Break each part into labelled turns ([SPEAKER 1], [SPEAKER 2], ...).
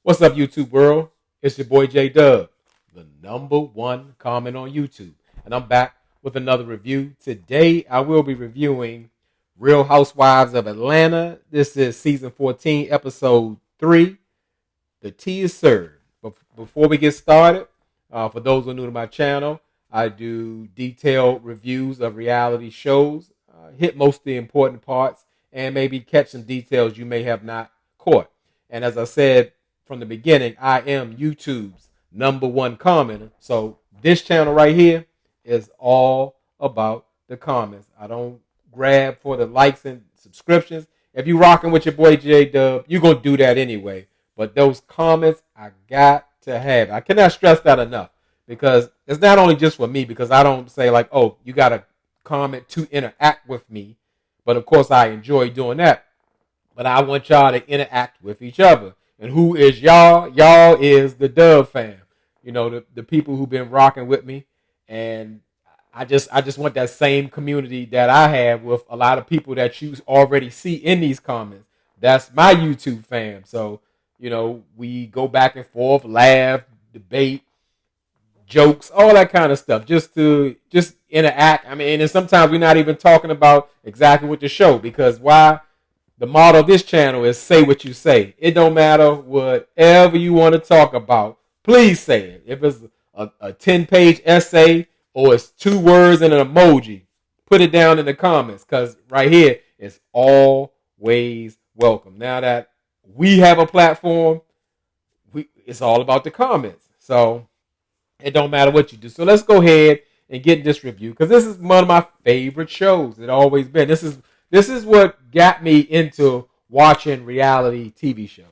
[SPEAKER 1] What's up, YouTube world? It's your boy J Dub, the number one comment on YouTube. And I'm back with another review. Today, I will be reviewing Real Housewives of Atlanta. This is season 14, episode 3. The tea is served. But before we get started, for those who are new to my channel, I do detailed reviews of reality shows, hit most of the important parts, and maybe catch some details you may have not caught. And as I said from the beginning, I am YouTube's number one commenter. So this channel right here is all about the comments. I don't grab for the likes and subscriptions. If you rocking with your boy J Dub, you're going to do that anyway. But those comments, I got to have. I cannot stress that enough because it's not only just for me, because I don't say like, oh, you got to comment to interact with me. But of course, I enjoy doing that. But I want y'all to interact with each other. And who is y'all? Y'all is the Dub fam. You know, the people who've been rocking with me. And I just want that same community that I have with a lot of people that you already see in these comments. That's my YouTube fam. So, you know, we go back and forth, laugh, debate, jokes, all that kind of stuff, just to interact. I mean, and sometimes we're not even talking about exactly what the show, because why? The motto of this channel is say what you say. It don't matter whatever you want to talk about. Please say it. If it's a 10-page essay or it's 2 words and an emoji, put it down in the comments, because right here it's always welcome. Now that we have a platform, it's all about the comments. So it don't matter what you do. So let's go ahead and get this review, because this is one of my favorite shows. It always been. This is what got me into watching reality TV shows.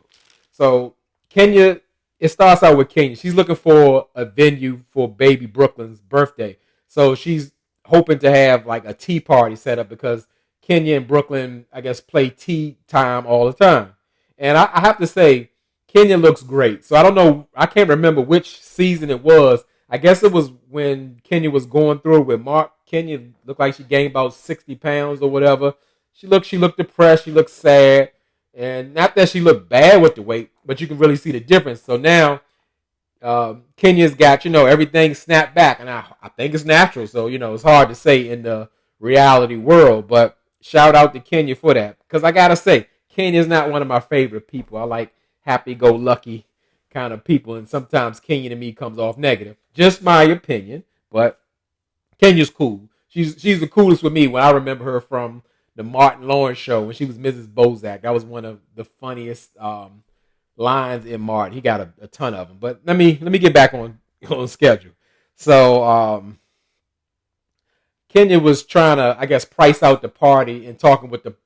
[SPEAKER 1] So Kenya, it starts out with Kenya. She's looking for a venue for baby Brooklyn's birthday. So she's hoping to have like a tea party set up, because Kenya and Brooklyn, I guess, play tea time all the time. And I have to say, Kenya looks great. So I don't know, I can't remember which season it was. I guess it was when Kenya was going through it with Mark. Kenya looked like she gained about 60 pounds or whatever. She looked depressed. She looked sad. And not that she looked bad with the weight, but you can really see the difference. So now Kenya's got, everything snapped back. And I think it's natural. So, it's hard to say in the reality world. But shout out to Kenya for that. Because I got to say, Kenya's not one of my favorite people. I like happy-go-lucky kind of people. And sometimes Kenya to me comes off negative. Just my opinion. But Kenya's cool. She's the coolest with me when I remember her from the Martin Lawrence show when she was Mrs. Bozak. That was one of the funniest lines in Martin. He got a ton of them. But let me get back on schedule. So Kenya was trying to, I guess, price out the party and talking with the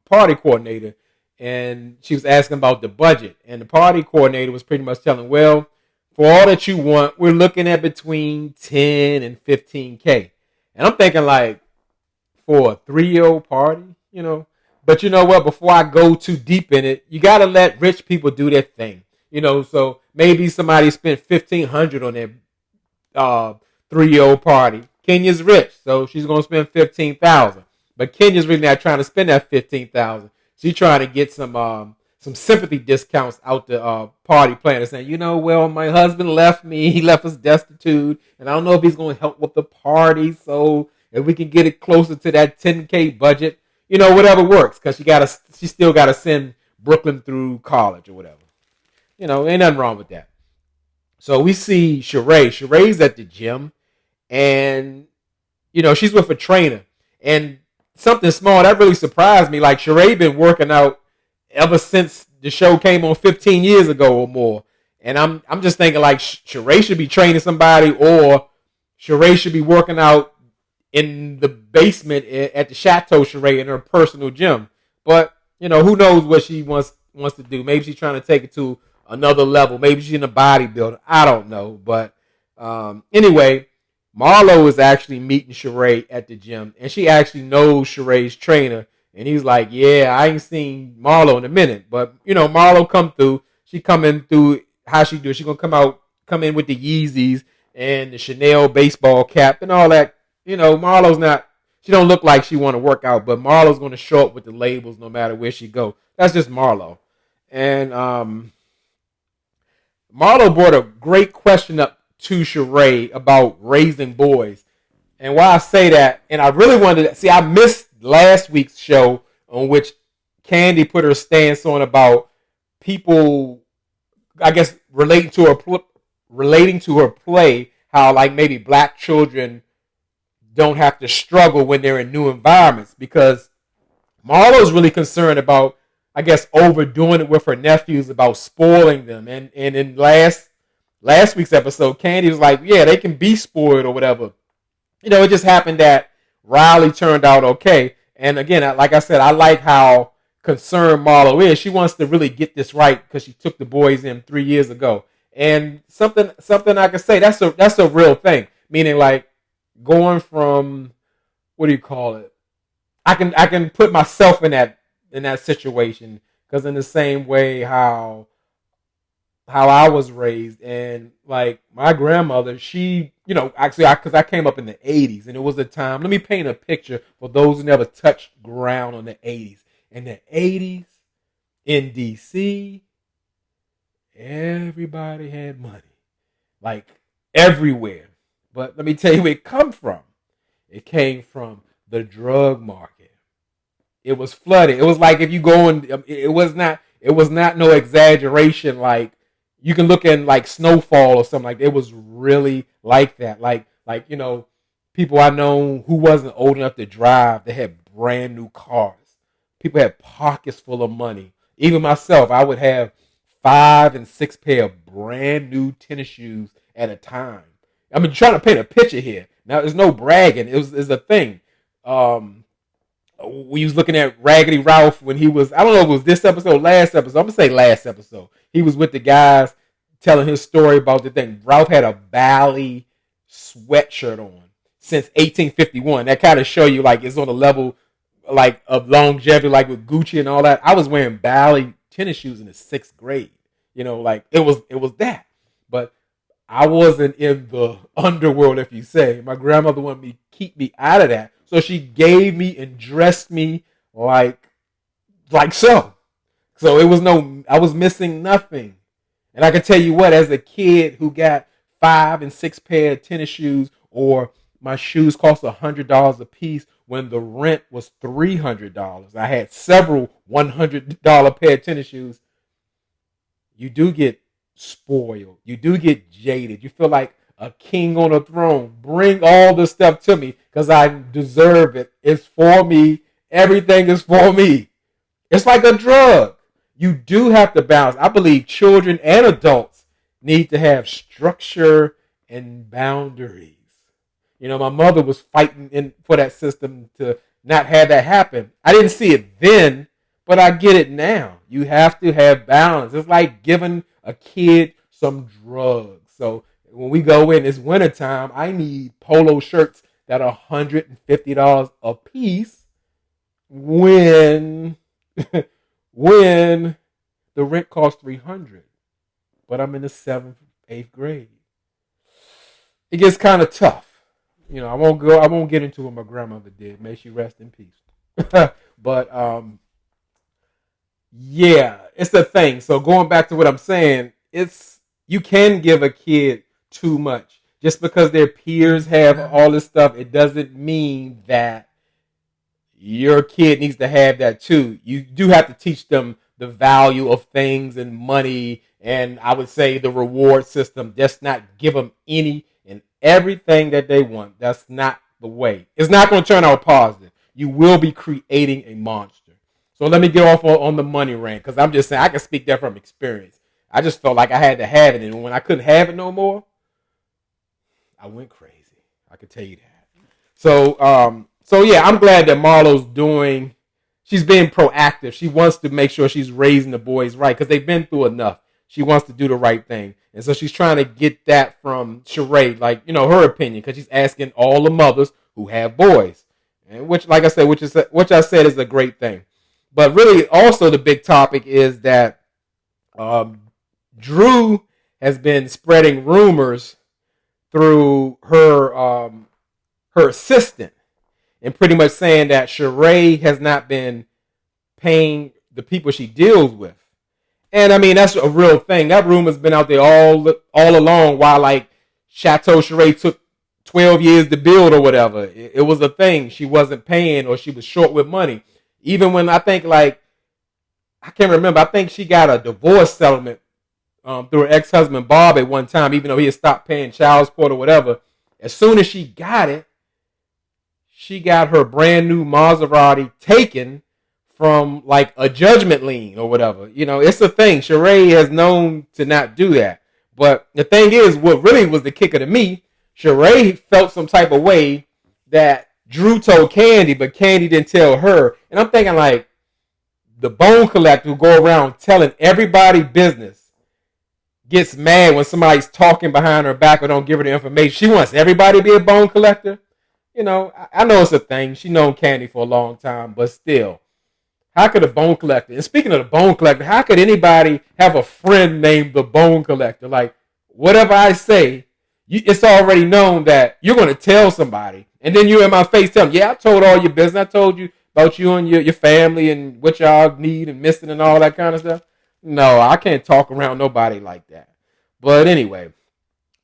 [SPEAKER 1] party coordinator. And she was asking about the budget. And the party coordinator was pretty much telling, well, for all that you want, we're looking at between 10 and 15K. And I'm thinking like, for a 3-year-old party, But you know what? Before I go too deep in it, you got to let rich people do their thing. So maybe somebody spent $1,500 on their 3-year-old party. Kenya's rich, so she's going to spend $15,000. But Kenya's really not trying to spend that $15,000. She's trying to get some sympathy discounts out the party planner, saying, well, my husband left me. He left us destitute, and I don't know if he's going to help with the party, so if we can get it closer to that 10K budget, whatever works, because she still got to send Brooklyn through college or whatever. Ain't nothing wrong with that. So we see Sheree. Sheree's at the gym, and, she's with a trainer. And something small that really surprised me, like Sheree been working out ever since the show came on 15 years ago or more. And I'm just thinking like Sheree should be training somebody, or Sheree should be working out in the basement at the Chateau Sheree in her personal gym. But, who knows what she wants to do. Maybe she's trying to take it to another level. Maybe she's in a bodybuilder. I don't know. But anyway, Marlo is actually meeting Sheree at the gym. And she actually knows Sheree's trainer. And he's like, yeah, I ain't seen Marlo in a minute. But, Marlo come through. She coming through how she do. She going to come in with the Yeezys and the Chanel baseball cap and all that. Marlo's not, she don't look like she want to work out, but Marlo's going to show up with the labels no matter where she go. That's just Marlo. And Marlo brought a great question up to Sheree about raising boys. And why I say that, and I really wanted to see, I missed last week's show on which Candy put her stance on about people, I guess, relating to her play, how like maybe black children don't have to struggle when they're in new environments, because Marlo's really concerned about, I guess, overdoing it with her nephews, about spoiling them. And in last week's episode, Candy was like, yeah, they can be spoiled or whatever. It just happened that Riley turned out okay. And again, like I said, I like how concerned Marlo is. She wants to really get this right because she took the boys in 3 years ago. And something I can say, that's a real thing. Meaning like going from, what do you call it? I can put myself in that situation, because in the same way how I was raised, and like my grandmother, she, actually, because I came up in the 80s, and it was a time, let me paint a picture for those who never touched ground on the 80s. In the 80s, in DC, everybody had money, like everywhere. But let me tell you where it come from. It came from the drug market. It was flooded. It was like, if you go in, it was not no exaggeration. Like, you can look at like Snowfall or something like that. It was really like that. Like people I know who wasn't old enough to drive, they had brand new cars. People had pockets full of money. Even myself, I would have 5 and 6 pair of brand new tennis shoes at a time. I mean, trying to paint a picture here. Now, there's no bragging. It's a thing. We was looking at Raggedy Ralph when he was, I don't know if it was this episode, last episode. I'm going to say last episode. He was with the guys telling his story about the thing. Ralph had a Bally sweatshirt on since 1851. That kind of show you like it's on a level like of longevity, like with Gucci and all that. I was wearing Bally tennis shoes in the 6th grade. Like it was that. But I wasn't in the underworld, if you say. My grandmother wanted me to keep me out of that. So she gave me and dressed me like so. So I was missing nothing. And I can tell you what, as a kid who got 5 and 6 pair of tennis shoes, or my shoes cost $100 a piece when the rent was $300. I had several $100 pair of tennis shoes. You do get spoiled. You do get jaded. You feel like a king on a throne. Bring all this stuff to me because I deserve it. It's for me. Everything is for me. It's like a drug. You do have to balance. I believe children and adults need to have structure and boundaries. My mother was fighting for that system to not have that happen. I didn't see it then, but I get it now. You have to have balance. It's like giving a kid some drugs. So when we go in, it's wintertime, I need polo shirts that are $150 a piece when when the rent costs $300. But I'm in the 7th, 8th grade. It gets kind of tough. I won't get into what my grandmother did. May she rest in peace. But yeah, it's the thing. So going back to what I'm saying, you can give a kid too much. Just because their peers have all this stuff, it doesn't mean that your kid needs to have that too. You do have to teach them the value of things and money, and I would say the reward system. Just not give them any and everything that they want. That's not the way. It's not going to turn out positive. You will be creating a monster. So let me get off on the money rant, because I'm just saying, I can speak that from experience. I just felt like I had to have it, and when I couldn't have it no more, I went crazy. I can tell you that. So yeah, I'm glad that Marlo's she's being proactive. She wants to make sure she's raising the boys right, because they've been through enough. She wants to do the right thing. And so she's trying to get that from Sheree, like, her opinion, because she's asking all the mothers who have boys. And which I said is a great thing. But really, also the big topic is that Drew has been spreading rumors through her assistant, and pretty much saying that Sheree has not been paying the people she deals with. And I mean, that's a real thing. That rumor's been out there all along. While like Chateau Charest took 12 years to build or whatever, it was a thing. She wasn't paying or she was short with money. Even when I think like I can't remember. I think she got a divorce settlement through her ex-husband Bob at one time, even though he had stopped paying child support or whatever. As soon as she got it, she got her brand new Maserati taken from like a judgment lien or whatever. You know, it's a thing. Sheree has known to not do that. But the thing is, what really was the kicker to me, Sheree felt some type of way that Drew told Candy, but Candy didn't tell her. And I'm thinking like the bone collector who go around telling everybody business gets mad when somebody's talking behind her back or don't give her the information. She wants everybody to be a bone collector. You know, I know it's a thing. She known Candy for a long time, but still, how could a bone collector, and speaking of the bone collector, how could anybody have a friend named the bone collector? Like, whatever I say, it's already known that you're going to tell somebody, and then you in my face tell them, yeah, I told all your business. I told you about you and your family and what y'all need and missing and all that kind of stuff. No, I can't talk around nobody like that. But anyway,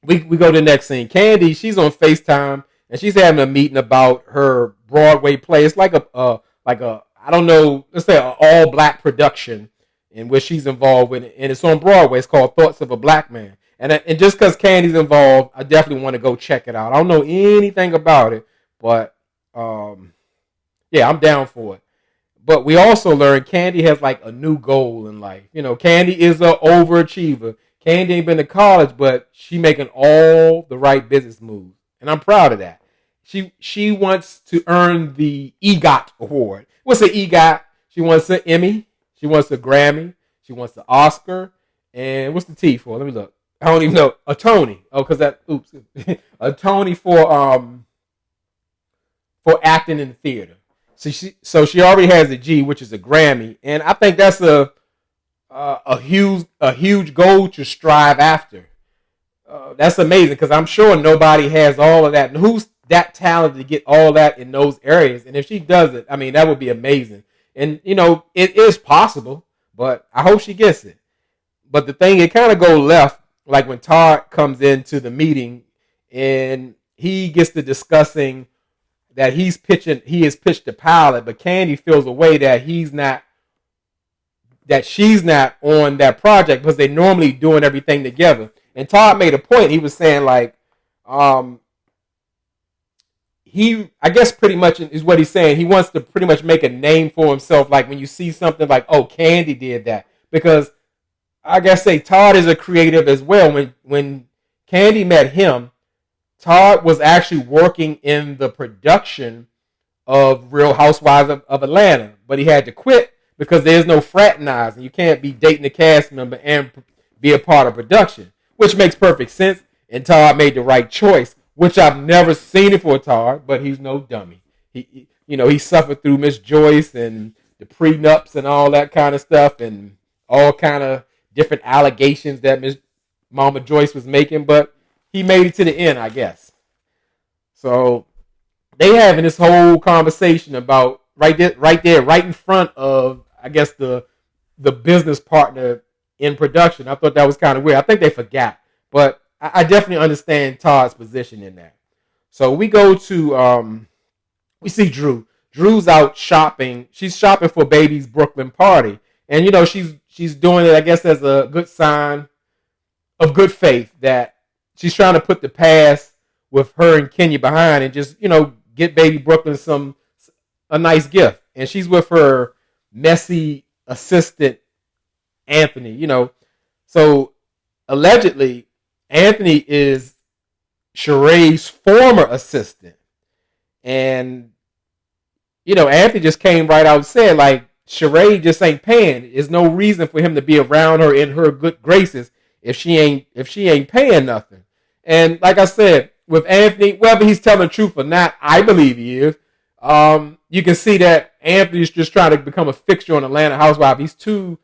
[SPEAKER 1] we go to the next scene. Candy, she's on FaceTime and she's having a meeting about her Broadway play. It's like a I don't know, let's say an all black production in which she's involved with, and it's on Broadway. It's called Thoughts of a Black Man. And just because Candy's involved, I definitely want to go check it out. I don't know anything about it, but yeah, I'm down for it. But we also learned Candy has like a new goal in life. You know, Candy is an overachiever. Candy ain't been to college, but she making all the right business moves, and I'm proud of that. She wants to earn the EGOT award. What's an EGOT? She wants an Emmy. She wants a Grammy. She wants the Oscar. And what's the T for? Let me look. I don't even know. A Tony. Oh, because that. Oops. A Tony for acting in the theater. So she already has a G, which is a Grammy, and I think that's a huge goal to strive after. That's amazing because I'm sure nobody has all of that. And who's that talented to get all that in those areas? And if she does it, I mean, that would be amazing. And you know, it is possible, but I hope she gets it. But the thing, it kind of goes left, like when Todd comes into the meeting and he gets to discussing that he has pitched the pilot, but Candy feels a way that she's not on that project because they normally doing everything together. And Todd made a point. He was saying like, I guess pretty much is what he's saying. He wants to pretty much make a name for himself. Like when you see something like, oh, Candy did that, because I guess say Todd is a creative as well. When Candy met him, Todd was actually working in the production of Real Housewives of Atlanta, but he had to quit because there's no fraternizing. You can't be dating a cast member and be a part of production, which makes perfect sense. And Todd made the right choice, which I've never seen it for Todd, but he's no dummy. He suffered through Miss Joyce and the prenups and all that kind of stuff and all kind of different allegations that Miss Mama Joyce was making, but he made it to the end, I guess. So they having this whole conversation about right in front of, I guess, the business partner in production. I thought that was kind of weird. I think they forgot, but I definitely understand Todd's position in that. So we go to we see Drew. Drew's out shopping. She's shopping for baby's Brooklyn party, and you know she's doing it, I guess, as a good sign of good faith that she's trying to put the past with her and Kenya behind and just, you know, get baby Brooklyn a nice gift. And she's with her messy assistant, Anthony, you know. So allegedly, Anthony is Sheree's former assistant. And, you know, Anthony just came right out and said, like, Sheree just ain't paying. There's no reason for him to be around her in her good graces if she ain't paying nothing. And like I said, with Anthony, whether he's telling the truth or not, I believe he is. You can see that Anthony's just trying to become a fixture on Atlanta Housewives. He's too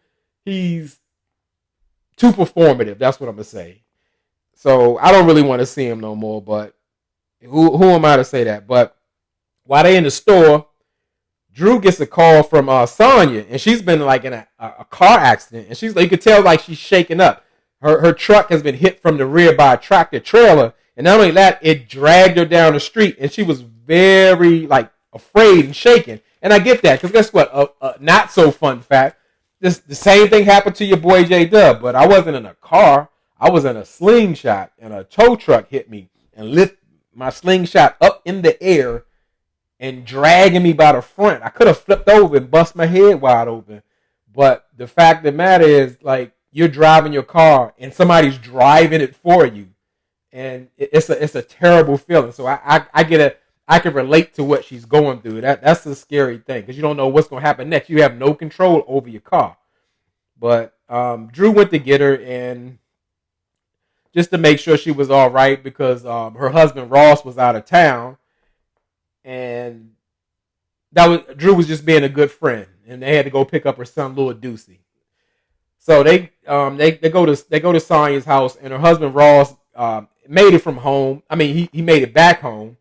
[SPEAKER 1] performative. That's what I'm gonna say. So I don't really want to see him no more. But who am I to say that? But while they in the store, Drew gets a call from Sonya, and she's been like in a car accident, and she's like, you could tell like she's shaking up. Her truck has been hit from the rear by a tractor trailer, and not only that, it dragged her down the street, and she was very like afraid and shaking. And I get that because guess what? Not so fun fact. The same thing happened to your boy J Dub, but I wasn't in a car. I was in a slingshot, and a tow truck hit me and lift my slingshot up in the air and dragging me by the front. I could have flipped over and bust my head wide open. But the fact of the matter is, like, you're driving your car and somebody's driving it for you. And it's a terrible feeling. So I get it. I can relate to what she's going through. That's a scary thing because you don't know what's going to happen next. You have no control over your car. But Drew went to get her, and just to make sure she was all right because her husband Ross was out of town, and Drew was just being a good friend, and they had to go pick up her son Lil Deucey. So they go to Sonya's house, and her husband Ross made it from home. I mean, he made it back home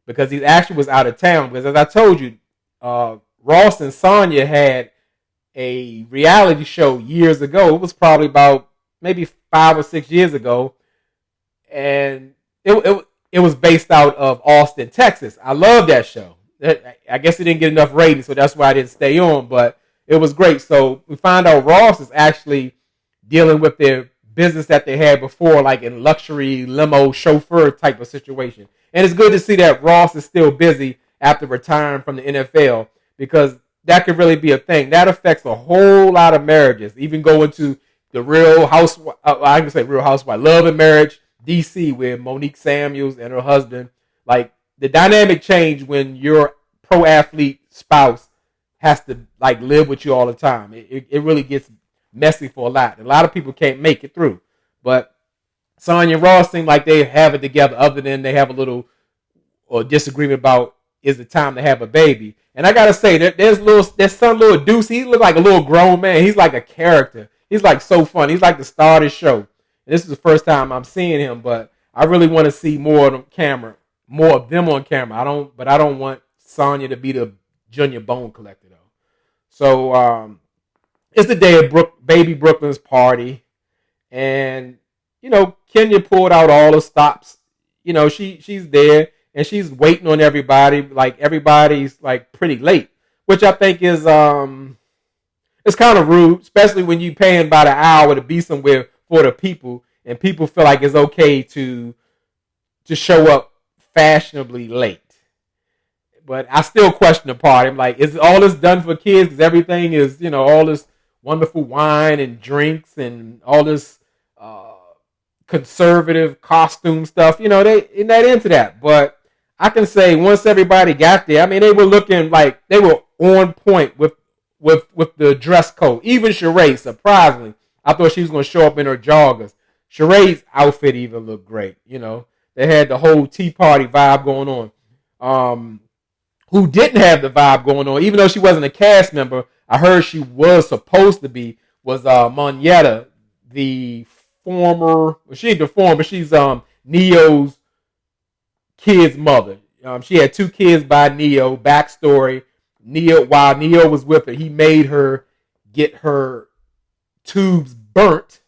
[SPEAKER 1] because he actually was out of town. Because as I told you, Ross and Sonya had a reality show years ago. It was probably about maybe 5 or 6 years ago, and it was based out of Austin, Texas. I love that show. I guess it didn't get enough ratings, so that's why I didn't stay on. But it was great. So we find out Ross is actually dealing with their business that they had before, like in luxury limo chauffeur type of situation. And it's good to see that Ross is still busy after retiring from the NFL, because that could really be a thing. That affects a whole lot of marriages. Even going to the Real Housewives, I can say Real Housewives, Love and Marriage, DC, with Monique Samuels and her husband. Like, the dynamic change when your pro athlete spouse has to like live with you all the time. It really gets messy for a lot. A lot of people can't make it through. But Sonya and Ross seem like they have it together, other than they have a little disagreement about is it time to have a baby. And I gotta say that there's son Lil Deuce. He look like a little grown man. He's like a character. He's like so funny. He's like the star of the show. And this is the first time I'm seeing him, but I really want to see more of them on camera. I don't want Sonya to be the Junior Bone Collector though. So it's the day of baby Brooklyn's party, and Kenya pulled out all the stops. She's there and she's waiting on everybody. Like, everybody's like pretty late, which I think is it's kind of rude, especially when you paying by the hour to be somewhere for the people, and people feel like it's okay to show up fashionably late. But I still question the party. I'm like, is all this done for kids? Because everything is, all this wonderful wine and drinks and all this conservative costume stuff. They're not into that. But I can say once everybody got there, I mean, they were looking like they were on point with the dress code. Even Sheree, surprisingly, I thought she was going to show up in her joggers. Sheree's outfit even looked great. They had the whole tea party vibe going on. Who didn't have the vibe going on, even though she wasn't a cast member, I heard she was supposed to be, was Monyetta, the former, well, she ain't the former, but she's Neo's kid's mother. She had 2 kids by Neo. Backstory: while Neo was with her, he made her get her tubes burnt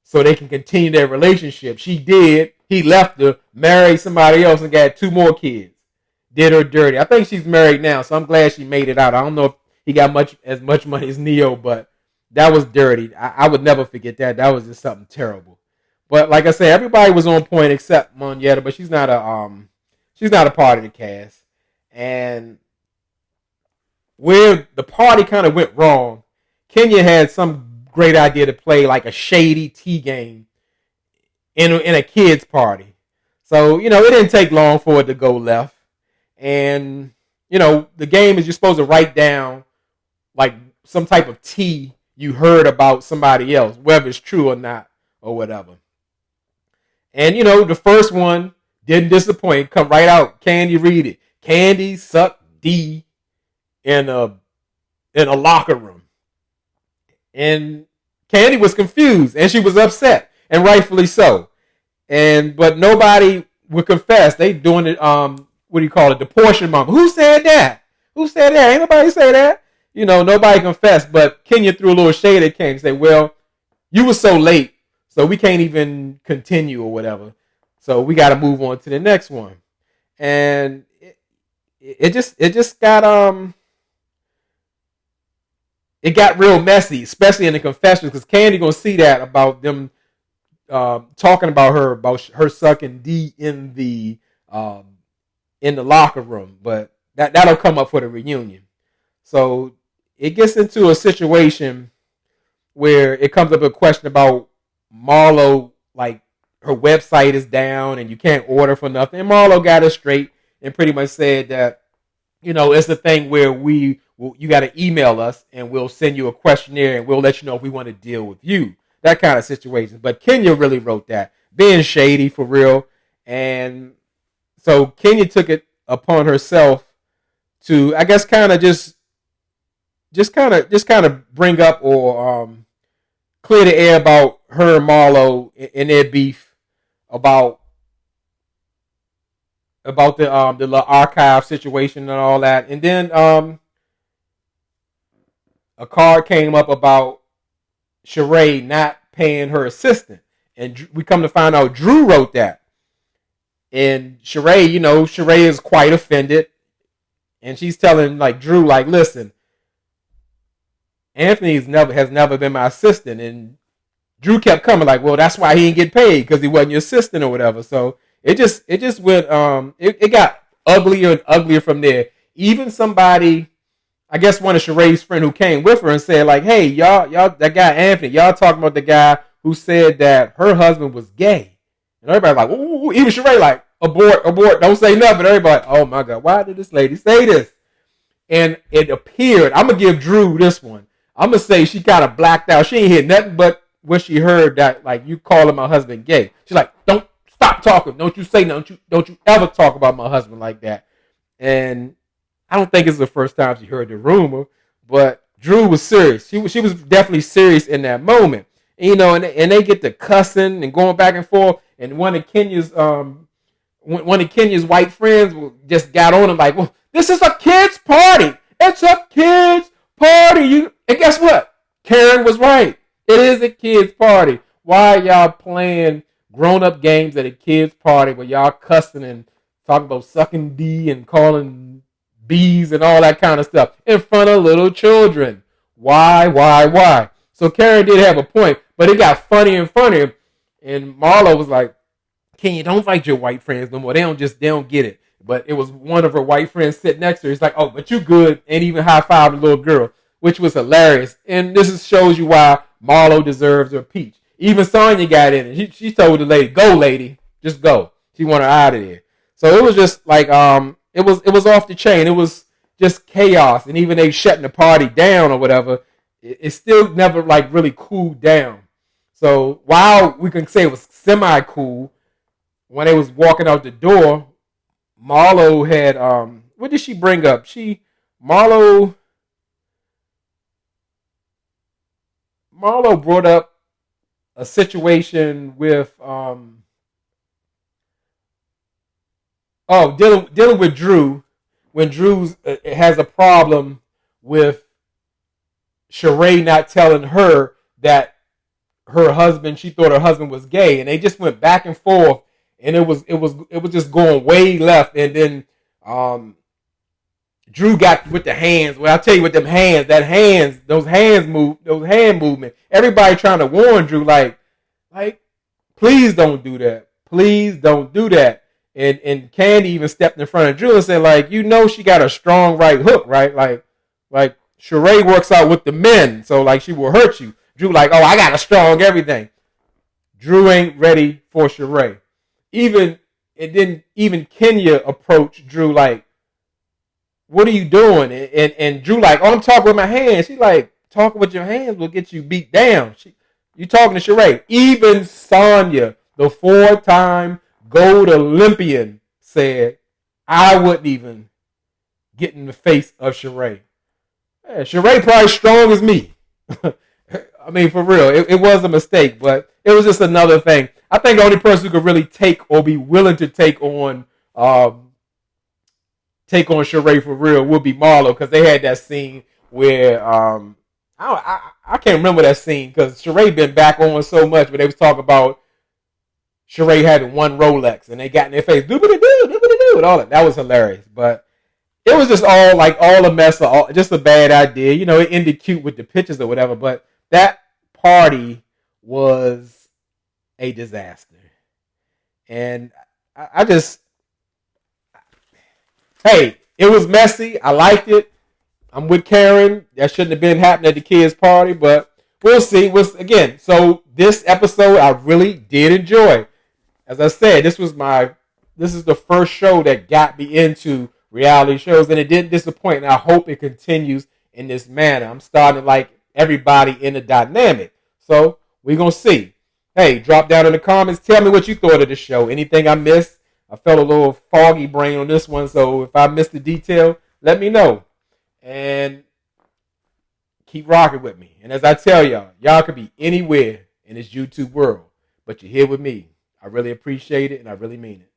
[SPEAKER 1] so they can continue their relationship. She did. He left her, married somebody else, and got 2 more kids. Did her dirty. I think she's married now, so I'm glad she made it out. I don't know if he got as much money as Neo, but that was dirty. I would never forget that. That was just something terrible. But like I said, everybody was on point except Monyetta, but she's not a part of the cast. And where the party kind of went wrong, Kenya had some great idea to play like a shady tea game in a kids party. So, it didn't take long for it to go left. And, the game is you're supposed to write down like some type of tea you heard about somebody else, whether it's true or not or whatever. And, the first one didn't disappoint. Come right out. Candy, read it. Candy sucked D in a locker room. And Candy was confused and she was upset, and rightfully so. But nobody would confess. They doing it, what do you call it? The portion mama. Who said that? Who said that? Ain't nobody say that. Nobody confessed, but Kenya threw a little shade at Kane and said, well, you were so late, so we can't even continue or whatever. So we got to move on to the next one. And it just got real messy, especially in the confessions, because Candy gonna see that about them talking about her sucking D in the locker room, but that'll come up for the reunion. So it gets into a situation where it comes up a question about Marlo, like her website is down and you can't order for nothing. And Marlo got it straight and pretty much said that, it's the thing where you got to email us and we'll send you a questionnaire and we'll let you know if we want to deal with you. That kind of situation. But Kenya really wrote that, being shady for real. And so Kenya took it upon herself to, I guess, kind of just kind of bring up or clear the air about her and Marlo and their beef about the archive situation and all that. And then a card came up about Sheree not paying her assistant, and we come to find out Drew wrote that. And Sheree, Sheree is quite offended, and she's telling like Drew, like, listen, Anthony has never been my assistant, and Drew kept coming like, well, that's why he didn't get paid, because he wasn't your assistant or whatever. So it just went it got uglier and uglier from there. Even somebody, I guess one of Sheree's friend who came with her and said like, hey, y'all, that guy Anthony, y'all talking about the guy who said that her husband was gay. And everybody like, ooh, even Sheree like, abort, don't say nothing. Everybody like, oh my God, why did this lady say this? And it appeared, I'm going to give Drew this one. I'm going to say she kind of blacked out. She ain't hear nothing but when she heard that, like, you calling my husband gay. She's like, don't stop talking. Don't you say nothing. Don't you ever talk about my husband like that. And I don't think it's the first time she heard the rumor, but Drew was serious. She was definitely serious in that moment. And, and they get to cussing and going back and forth. And one of Kenya's white friends just got on him like, well, this is a kid's party. It's a kid's party. And guess what? Karen was right. It is a kid's party. Why are y'all playing grown-up games at a kid's party where y'all cussing and talking about sucking D and calling B's and all that kind of stuff in front of little children? Why? So Karen did have a point, but it got funnier and funnier. And Marlo was like, Kenya, don't fight your white friends no more. They don't get it. But it was one of her white friends sitting next to her. He's like, oh, but you good. And even high-fived the little girl, which was hilarious. And this shows you why Marlo deserves her peach. Even Sonya got in it. She told the lady, go, lady. Just go. She wanted her out of there. So it was just like, it was off the chain. It was just chaos. And even they shutting the party down or whatever, it still never like really cooled down. So while we can say it was semi-cool, when they was walking out the door, Marlo had, what did she bring up? Marlo brought up a situation with, dealing with Drew, when Drew has a problem with Sheree not telling her that she thought her husband was gay, and they just went back and forth, and it was just going way left, and then Drew got with the hands. Well, I'll tell you with them hands, those hand movement. Everybody trying to warn Drew, like, please don't do that. Please don't do that. And Candy even stepped in front of Drew and said, like, she got a strong right hook, right? Like Sheree works out with the men, so like she will hurt you. Drew like, oh, I got a strong everything. Drew ain't ready for Sheree. Even Kenya approached Drew like, what are you doing? And Drew like, oh, I'm talking with my hands. She like, talking with your hands will get you beat down. You talking to Sheree. Even Sonya, the 4-time gold Olympian, said, I wouldn't even get in the face of Sheree. Yeah, Sheree probably strong as me. I mean, for real, it was a mistake, but it was just another thing. I think the only person who could really take or be willing to take on take on Sheree for real would be Marlo, because they had that scene where I can't remember that scene because Sheree been back on so much, but they was talking about Sheree having one Rolex and they got in their face, doobity-doo, and all that. That was hilarious, but it was just all a mess, just a bad idea. You know, it ended cute with the pictures or whatever, but that party was a disaster. And I just, hey, it was messy. I liked it. I'm with Karen. That shouldn't have been happening at the kids' party, but we'll see. Again, so this episode I really did enjoy. As I said, this is the first show that got me into reality shows, and it didn't disappoint. And I hope it continues in this manner. I'm starting to like everybody in the dynamic. So we're gonna see. Hey, drop down in the comments. Tell me what you thought of the show. Anything I missed? I felt a little foggy brain on this one, so if I missed the detail, let me know. And keep rocking with me. And as I tell y'all could be anywhere in this YouTube world, but you're here with me. I really appreciate it, and I really mean it.